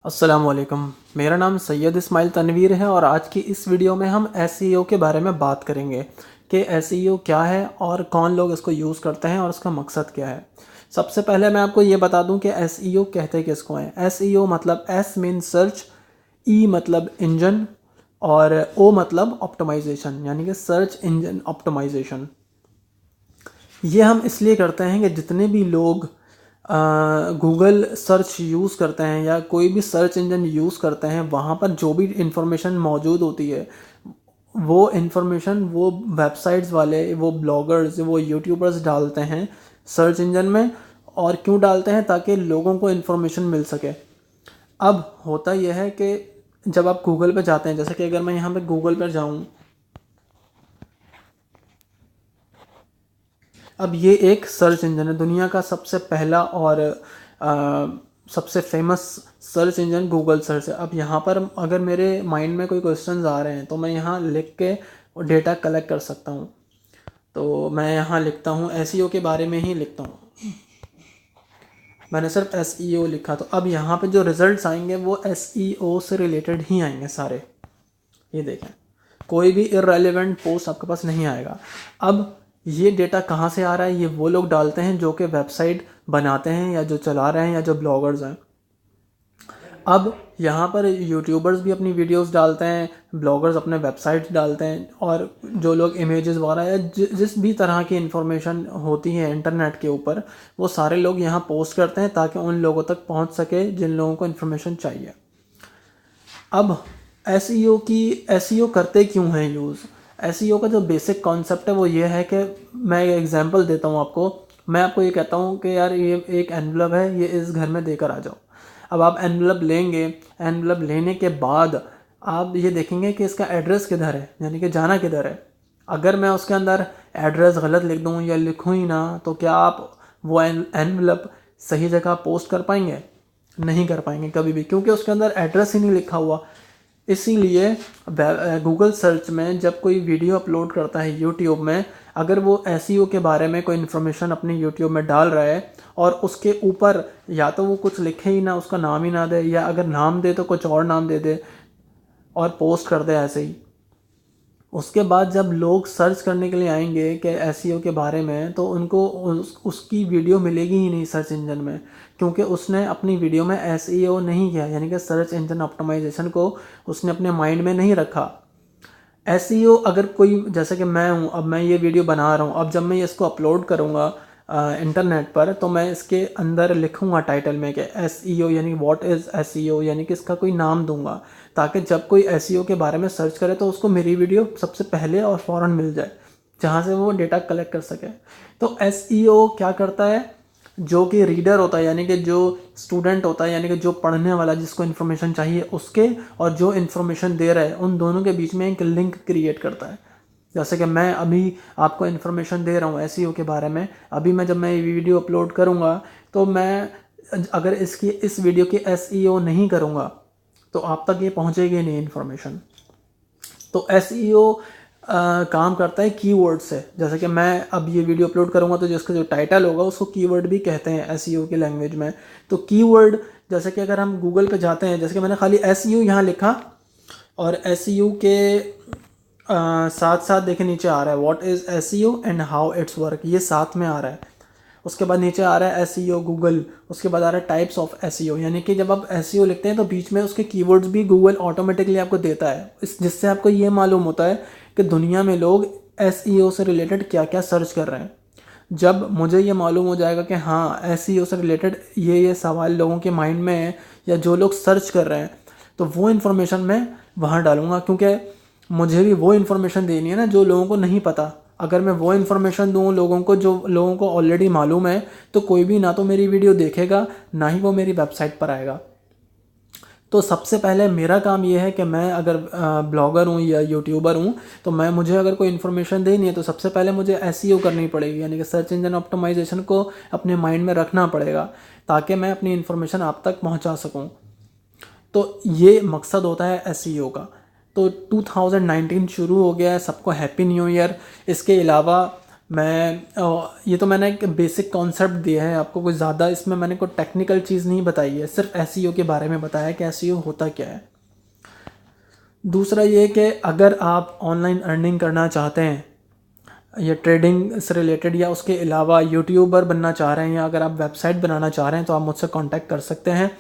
अस्सलाम वालेकुम। मेरा नाम सैयद इस्माइल तनवीर है और आज की इस वीडियो में हम एसईओ के बारे में बात करेंगे कि एसईओ क्या है और कौन लोग इसको यूज़ करते हैं और उसका मकसद क्या है। सबसे पहले मैं आपको ये बता दूं कि एसईओ कहते किसको हैं। एसईओ मतलब एस मीन सर्च, ई मतलब इंजन और ओ मतलब ऑप्टिमाइजेशन, यानी कि सर्च इंजन ऑप्टिमाइजेशन। ये हम इसलिए करते हैं कि जितने भी लोग गूगल सर्च यूज़ करते हैं या कोई भी सर्च इंजन यूज़ करते हैं, वहाँ पर जो भी इंफॉर्मेशन मौजूद होती है वो इंफॉर्मेशन वो वेबसाइट्स वाले, वो ब्लॉगर्स, वो यूट्यूबर्स डालते हैं सर्च इंजन में। और क्यों डालते हैं? ताकि लोगों को इन्फॉर्मेशन मिल सके। अब होता यह है कि जब आप गूगल पर जाते हैं, जैसे कि अगर मैं यहाँ पे गूगल पर जाऊँ, अब ये एक सर्च इंजन है, दुनिया का सबसे पहला और सबसे famous search engine Google search है। अब यहाँ पर अगर मेरे माइंड में कोई क्वेश्चंस आ रहे हैं तो मैं यहाँ लिख के डेटा कलेक्ट कर सकता हूँ। तो मैं यहाँ लिखता हूँ एसईओ के बारे में ही लिखता हूँ, मैंने सिर्फ एसईओ लिखा। तो अब यहाँ पे जो रिजल्ट्स आएंगे वो एसईओ से रिलेटेड ही आएंगे सारे। ये देखें, कोई भी इररेलेवेंट पोस्ट आपके पास नहीं आएगा। अब ये डेटा कहाँ से आ रहा है? ये वो लोग डालते हैं जो कि वेबसाइट बनाते हैं या जो चला रहे हैं या जो ब्लॉगर्स हैं। अब यहाँ पर यूट्यूबर्स भी अपनी वीडियोस डालते हैं, ब्लॉगर्स अपने वेबसाइट्स डालते हैं, और जो लोग इमेजेस वगैरह या जिस भी तरह की इंफॉर्मेशन होती है इंटरनेट के ऊपर, वो सारे लोग यहाँ पोस्ट करते हैं ताकि उन लोगों तक पहुँच सके जिन लोगों को इन्फॉर्मेशन चाहिए। अब एसईओ करते क्यों हैं यूज़? एसईओ का जो बेसिक कॉन्सेप्ट है वो ये है कि मैं एक एग्जांपल देता हूँ आपको। मैं आपको ये कहता हूँ कि यार ये एक एनवलप है, ये इस घर में देकर आ जाओ। अब आप एनवलप लेंगे, एनवलप लेने के बाद आप ये देखेंगे कि इसका एड्रेस किधर है, यानी कि जाना किधर है। अगर मैं उसके अंदर एड्रेस गलत लिख दूँ या लिखूँ ही ना, तो क्या आप वो एनवलप सही जगह पोस्ट कर पाएंगे? नहीं कर पाएंगे कभी भी, क्योंकि उसके अंदर एड्रेस ही नहीं लिखा हुआ। इसीलिए गूगल सर्च में जब कोई वीडियो अपलोड करता है यूट्यूब में, अगर वो एसईओ के बारे में कोई इन्फॉर्मेशन अपनी यूट्यूब में डाल रहा है और उसके ऊपर या तो वो कुछ लिखे ही ना, उसका नाम ही ना दे, या अगर नाम दे तो कुछ और नाम दे दे और पोस्ट कर दे ऐसे ही, उसके बाद जब लोग सर्च करने के लिए आएंगे कि एसईओ के बारे में, तो उनको उसकी वीडियो मिलेगी ही नहीं सर्च इंजन में, क्योंकि उसने अपनी वीडियो में एसईओ नहीं किया, यानी कि सर्च इंजन ऑप्टिमाइजेशन को उसने अपने माइंड में नहीं रखा। एसईओ अगर कोई, जैसे कि मैं हूँ, अब मैं ये वीडियो बना रहा हूँ, अब जब मैं इसको अपलोड करूँगा इंटरनेट पर, तो मैं इसके अंदर लिखूँगा टाइटल में कि एसईओ यानी व्हाट इज़ एसईओ, यानी कि इसका कोई नाम दूंगा, ताकि जब कोई एसईओ के बारे में सर्च करे तो उसको मेरी वीडियो सबसे पहले और फ़ौरन मिल जाए, जहाँ से वो डेटा कलेक्ट कर सके। तो एसईओ क्या करता है? जो कि रीडर होता है, यानी कि जो स्टूडेंट होता है, यानी कि जो पढ़ने वाला जिसको इन्फॉर्मेशन चाहिए उसके, और जो इन्फॉर्मेशन दे रहा है, उन दोनों के बीच में एक लिंक क्रिएट करता है। जैसे कि मैं अभी आपको इन्फॉर्मेशन दे रहा हूँ एसईओ के बारे में, अभी जब मैं ये वीडियो अपलोड करूँगा, तो मैं अगर इस वीडियो की एसईओ नहीं करूँगा तो आप तक ये पहुँचेगी नहीं इन्फॉर्मेशन। तो एसईओ काम करता है कीवर्ड से। जैसे कि मैं अब ये वीडियो अपलोड करूँगा तो जिसका जो टाइटल होगा उसको कीवर्ड भी कहते हैं एसईओ की लैंग्वेज में। तो कीवर्ड, जैसे कि अगर हम गूगल पे जाते हैं, जैसे कि मैंने खाली एसईओ यहाँ लिखा और एसईओ के साथ साथ देखे नीचे आ रहा है what is SEO and how it's work, ये साथ में आ रहा है। उसके बाद नीचे आ रहा है एसईओ गूगल, उसके बाद आ रहा है टाइप्स ऑफ एसईओ, यानी कि जब आप एसईओ लिखते हैं तो बीच में उसके कीवर्ड्स भी गूगल ऑटोमेटिकली आपको देता है, जिससे आपको ये मालूम होता है कि दुनिया में लोग एसईओ से रिलेटेड क्या क्या सर्च कर रहे हैं। जब मुझे ये मालूम हो जाएगा कि हाँ एसईओ से रिलेटेड ये सवाल लोगों के माइंड में है या जो लोग सर्च कर रहे हैं, तो वो इन्फॉर्मेशन मैं वहाँ डालूँगा, क्योंकि मुझे भी वो इन्फॉर्मेशन देनी है ना जो लोगों को नहीं पता। अगर मैं वो इन्फॉर्मेशन दूँ लोगों को जो लोगों को ऑलरेडी मालूम है, तो कोई भी ना तो मेरी वीडियो देखेगा, ना ही वो मेरी वेबसाइट पर आएगा। तो सबसे पहले मेरा काम ये है कि मैं अगर ब्लॉगर हूँ या यूट्यूबर हूँ, तो मुझे अगर कोई इन्फॉर्मेशन देनी है तो सबसे पहले मुझे एसईओ करनी पड़ेगी, यानी कि सर्च इंजन ऑप्टिमाइजेशन को अपने माइंड में रखना पड़ेगा ताकि मैं अपनी इन्फॉर्मेशन आप तक पहुँचा सकूँ। तो ये मकसद होता है एसईओ का। तो 2019 शुरू हो गया है, सबको हैप्पी न्यू ईयर। इसके अलावा ये तो मैंने एक बेसिक कॉन्सेप्ट दिया है आपको, कोई ज़्यादा इसमें मैंने कोई टेक्निकल चीज़ नहीं बताई है, सिर्फ एसईओ के बारे में बताया कि एसईओ होता क्या है। दूसरा ये कि अगर आप ऑनलाइन अर्निंग करना चाहते हैं या ट्रेडिंग से रिलेटेड या उसके अलावा यूट्यूबर बनना चाह रहे हैं या अगर आप वेबसाइट बनाना चाह रहे हैं तो आप मुझसे कांटेक्ट कर सकते हैं।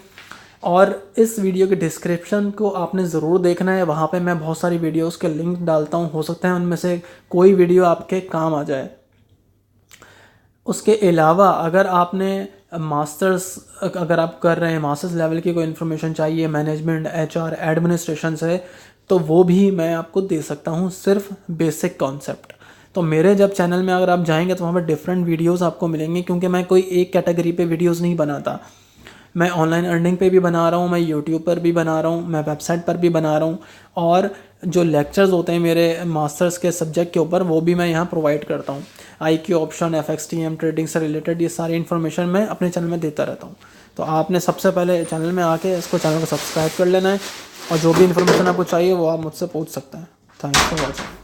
और इस वीडियो के डिस्क्रिप्शन को आपने ज़रूर देखना है, वहाँ पे मैं बहुत सारी वीडियोस के लिंक डालता हूँ, हो सकता है उनमें से कोई वीडियो आपके काम आ जाए। उसके अलावा अगर आपने मास्टर्स अगर आप कर रहे हैं, मास्टर्स लेवल की कोई इन्फॉर्मेशन चाहिए मैनेजमेंट, एचआर, एडमिनिस्ट्रेशन से, तो वो भी मैं आपको दे सकता हूँ, सिर्फ बेसिक कॉन्सेप्ट। तो मेरे जब चैनल में अगर आप जाएंगे तो वहाँ पर डिफरेंट वीडियोस आपको मिलेंगे, क्योंकि मैं कोई एक कैटेगरी पे वीडियोस नहीं बनाता। मैं ऑनलाइन अर्निंग पे भी बना रहा हूँ, मैं यूट्यूब पर भी बना रहा हूँ, मैं वेबसाइट पर भी बना रहा हूँ, और जो लेक्चर्स होते हैं मेरे मास्टर्स के सब्जेक्ट के ऊपर वो भी मैं यहाँ प्रोवाइड करता हूँ। IQ ऑप्शन, FXTM, ट्रेडिंग से रिलेटेड ये सारी इन्फॉर्मेशन मैं अपने चैनल में देता रहता हूँ। तो आपने सबसे पहले चैनल में आके चैनल को सब्सक्राइब कर लेना है, और जो भी इन्फॉर्मेशन आपको चाहिए वो आप मुझसे पूछ सकते हैं। Thanks for watching.